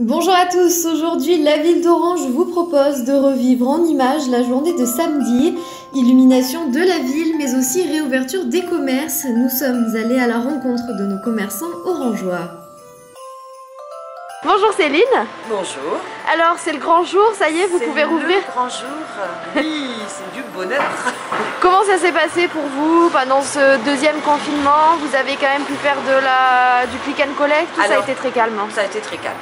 Bonjour à tous, aujourd'hui la ville d'Orange vous propose de revivre en images la journée de samedi, illumination de la ville mais aussi réouverture des commerces. Nous sommes allés à la rencontre de nos commerçants orangeois. Bonjour Céline. Bonjour. Alors c'est le grand jour, ça y est, vous pouvez rouvrir? C'est le grand jour, oui, c'est du bonheur. Comment ça s'est passé pour vous pendant ce deuxième confinement? Vous avez quand même pu faire du click and collect ou ça a été très calme? Ça a été très calme.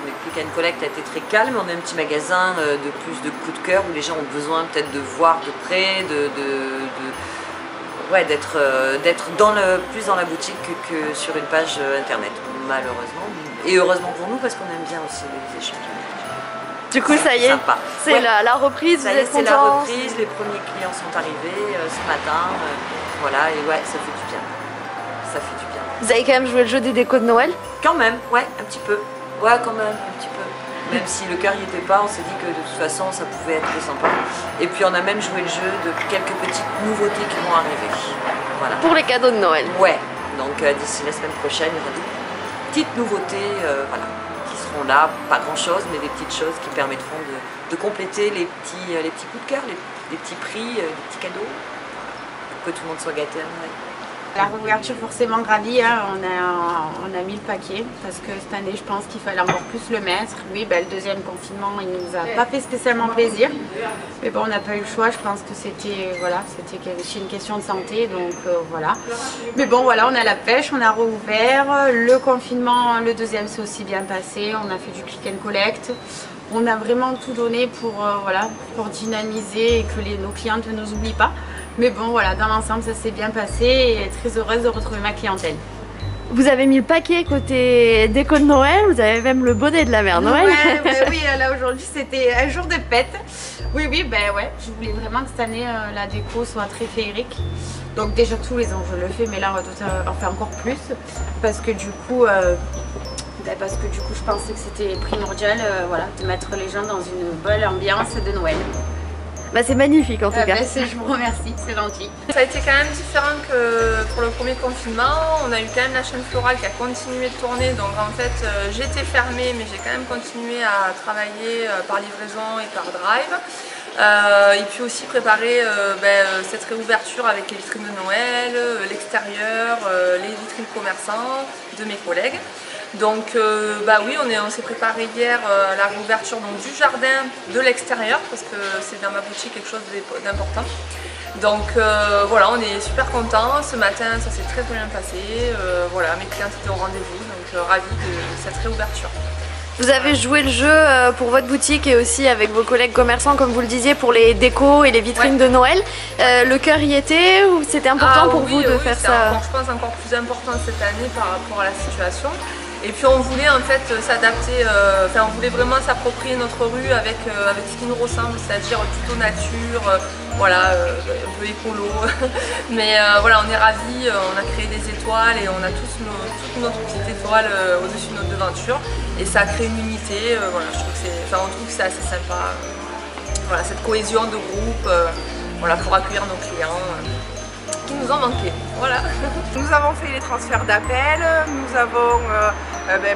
Le click and collect a été très calme. On a un petit magasin de plus de coups de cœur où les gens ont besoin peut-être de voir de près, d'être plus dans la boutique que sur une page internet, malheureusement. Et heureusement pour nous parce qu'on aime bien aussi les échanges. Du coup ça y est, c'est la reprise, vous êtes c'est la contents? reprise, les premiers clients sont arrivés ce matin. Voilà, et ouais, ça fait du bien. Ça fait du bien. Vous avez quand même joué le jeu des décos de Noël? Quand même, ouais, un petit peu. Ouais, quand même, un petit peu. Même si le cœur n'y était pas, on s'est dit que de toute façon ça pouvait être sympa. Et puis on a même joué le jeu de quelques petites nouveautés qui vont arriver. Voilà. Pour les cadeaux de Noël? Ouais, donc d'ici la semaine prochaine, il y aura des petites nouveautés voilà, qui seront là, pas grand chose, mais des petites choses qui permettront de compléter les petits coups de cœur, les petits prix, les petits cadeaux, pour que tout le monde soit gâté à Noël. La réouverture, forcément ravie, hein. on a mis le paquet parce que cette année je pense qu'il fallait encore plus le mettre. Oui, le deuxième confinement il nous a pas fait spécialement plaisir, mais bon, on n'a pas eu le choix. Je pense que c'était aussi une question de santé, donc voilà. Mais bon, voilà, on a la pêche, on a rouvert. Le confinement, le deuxième s'est aussi bien passé, on a fait du click and collect. On a vraiment tout donné pour dynamiser et que nos clientes ne nous oublient pas. Mais bon, voilà, dans l'ensemble, ça s'est bien passé et très heureuse de retrouver ma clientèle. Vous avez mis le paquet côté déco de Noël, vous avez même le bonnet de la mère Noël. Oui, là aujourd'hui c'était un jour de fête. Oui, je voulais vraiment que cette année la déco soit très féerique. Donc déjà tous les ans je le fais, mais là on fait encore plus parce que du coup je pensais que c'était primordial de mettre les gens dans une bonne ambiance de Noël. C'est magnifique en tout cas. Je vous remercie, c'est gentil. Ça a été quand même différent que pour le premier confinement. On a eu quand même la chaîne florale qui a continué de tourner. Donc en fait, j'étais fermée, mais j'ai quand même continué à travailler par livraison et par drive. Et puis aussi préparer cette réouverture avec les vitrines de Noël, l'extérieur, les vitrines commerçants de mes collègues. Donc oui, on s'est préparé hier à la réouverture du jardin de l'extérieur parce que c'est dans ma boutique quelque chose d'important. Donc voilà, on est super contents. Ce matin ça s'est très bien passé. Voilà, mes clients étaient au rendez-vous, donc ravis de cette réouverture. Vous avez joué le jeu pour votre boutique et aussi avec vos collègues commerçants, comme vous le disiez, pour les décos et les vitrines de Noël. Le cœur y était ou c'était important pour vous de faire ça? Je pense encore plus important cette année par rapport à la situation. Et puis on voulait en fait s'adapter, on voulait vraiment s'approprier notre rue avec ce qui nous ressemble, c'est-à-dire plutôt nature, un peu écolo. Mais voilà, on est ravis, on a créé des étoiles et on a toute notre petite étoile au-dessus de notre devanture. Et ça a créé une unité, je trouve que c'est assez sympa. Voilà, cette cohésion de groupe, pour accueillir nos clients. Qui nous ont manqué. Voilà. Nous avons fait les transferts d'appels, nous avons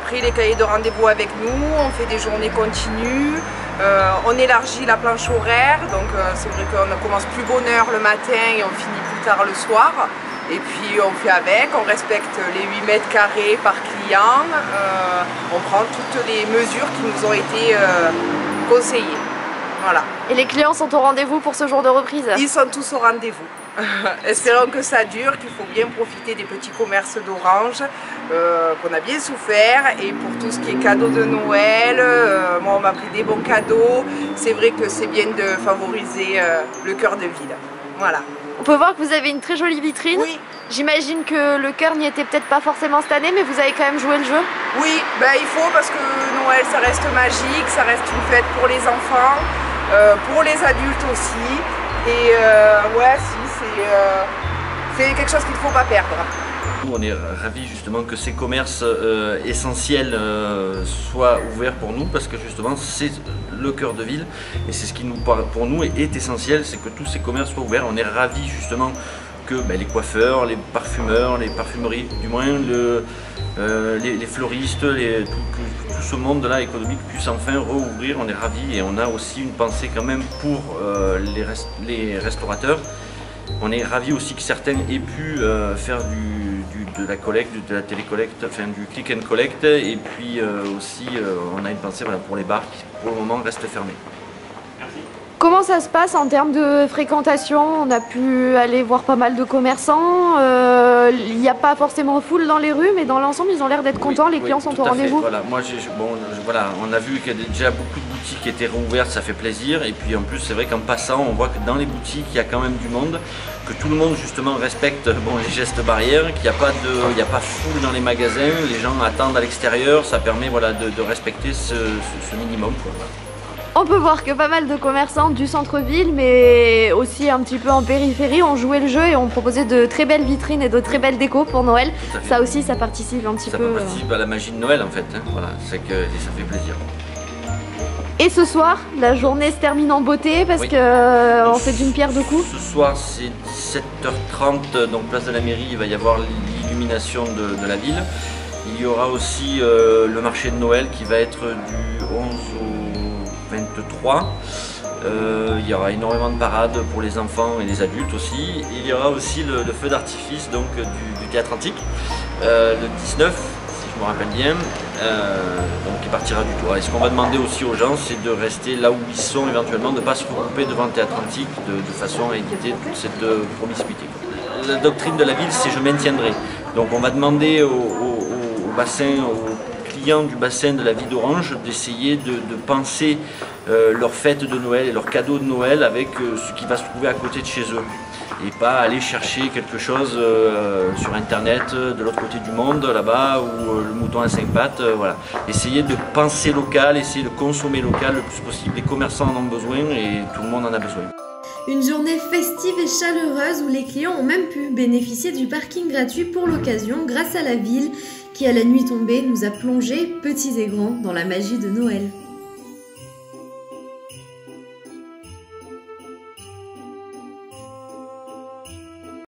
pris les cahiers de rendez-vous avec nous, on fait des journées continues, on élargit la planche horaire, donc c'est vrai qu'on commence plus bonne heure le matin et on finit plus tard le soir. Et puis on fait avec, on respecte les 8 mètres carrés par client, on prend toutes les mesures qui nous ont été conseillées. Voilà. Et les clients sont au rendez-vous pour ce jour de reprise? Ils sont tous au rendez-vous. Espérons que ça dure, qu'il faut bien profiter des petits commerces d'Orange, qu'on a bien souffert. Et pour tout ce qui est cadeaux de Noël, moi on m'a pris des bons cadeaux. C'est vrai que c'est bien de favoriser le cœur de ville. Voilà. On peut voir que vous avez une très jolie vitrine. Oui. J'imagine que le cœur n'y était peut-être pas forcément cette année, mais vous avez quand même joué le jeu? Oui, il faut parce que Noël ça reste magique, ça reste une fête pour les enfants, pour les adultes aussi. Et c'est quelque chose qu'il ne faut pas perdre. Nous, on est ravis justement que ces commerces essentiels soient ouverts pour nous parce que justement c'est le cœur de ville et c'est ce qui pour nous est essentiel, c'est que tous ces commerces soient ouverts. On est ravis justement que les coiffeurs, les parfumeurs, les parfumeries du moins, les fleuristes, tous tout ce monde-là économique puisse enfin rouvrir. On est ravis et on a aussi une pensée quand même pour les restaurateurs. On est ravis aussi que certains aient pu faire de la collecte, de la télécollecte, enfin du click and collect, et puis aussi on a une pensée voilà, pour les bars qui pour le moment restent fermés. Comment ça se passe en termes de fréquentation? On a pu aller voir pas mal de commerçants. Il n'y a pas forcément foule dans les rues, mais dans l'ensemble, ils ont l'air d'être contents. Les clients sont au rendez-vous. Voilà, moi, voilà, on a vu qu'il y a déjà beaucoup de boutiques qui étaient rouvertes, ça fait plaisir. Et puis en plus, c'est vrai qu'en passant, on voit que dans les boutiques, il y a quand même du monde, que tout le monde justement respecte les gestes barrières, qu'il n'y a pas foule dans les magasins, les gens attendent à l'extérieur. Ça permet voilà, de respecter ce minimum, quoi. On peut voir que pas mal de commerçants du centre-ville, mais aussi un petit peu en périphérie, ont joué le jeu et ont proposé de très belles vitrines et de très belles décos pour Noël. Ça aussi, ça participe un petit peu. Ça participe à la magie de Noël en fait. Hein. Voilà, c'est que ça fait plaisir. Et ce soir, la journée se termine en beauté parce que on fait d'une pierre deux coups. Ce soir, c'est 17h30, donc place de la mairie, il va y avoir l'illumination de la ville. Il y aura aussi le marché de Noël qui va être du 11 au 23. Il y aura énormément de parades pour les enfants et les adultes aussi. Il y aura aussi le feu d'artifice donc du théâtre antique le 19, si je me rappelle bien, donc qui partira du toit. Et ce qu'on va demander aussi aux gens, c'est de rester là où ils sont éventuellement, de ne pas se regrouper devant le théâtre antique de façon à éviter toute cette promiscuité. La doctrine de la ville, c'est je maintiendrai. Donc on va demander au bassin, aux clients du bassin de la ville d'Orange d'essayer de penser leur fête de Noël et leurs cadeaux de Noël avec ce qui va se trouver à côté de chez eux et pas aller chercher quelque chose sur internet de l'autre côté du monde là-bas ou le mouton à 5 pattes, voilà. Essayer de penser local, essayer de consommer local le plus possible. Les commerçants en ont besoin et tout le monde en a besoin. Une journée festive et chaleureuse où les clients ont même pu bénéficier du parking gratuit pour l'occasion grâce à la ville qui à la nuit tombée nous a plongés petits et grands dans la magie de Noël.